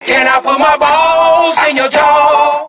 Can I put my balls in your jaw?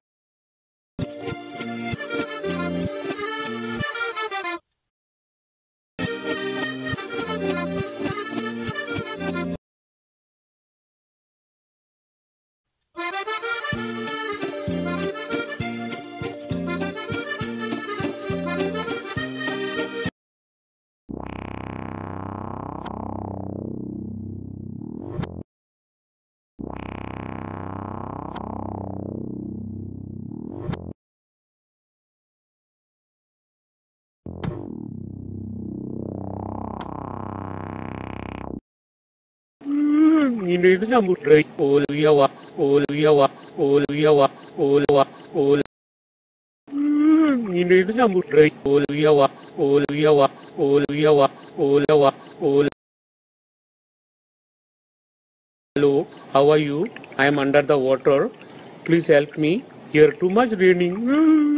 Hello, how are you? I am under the water. Please help me. Here too much raining.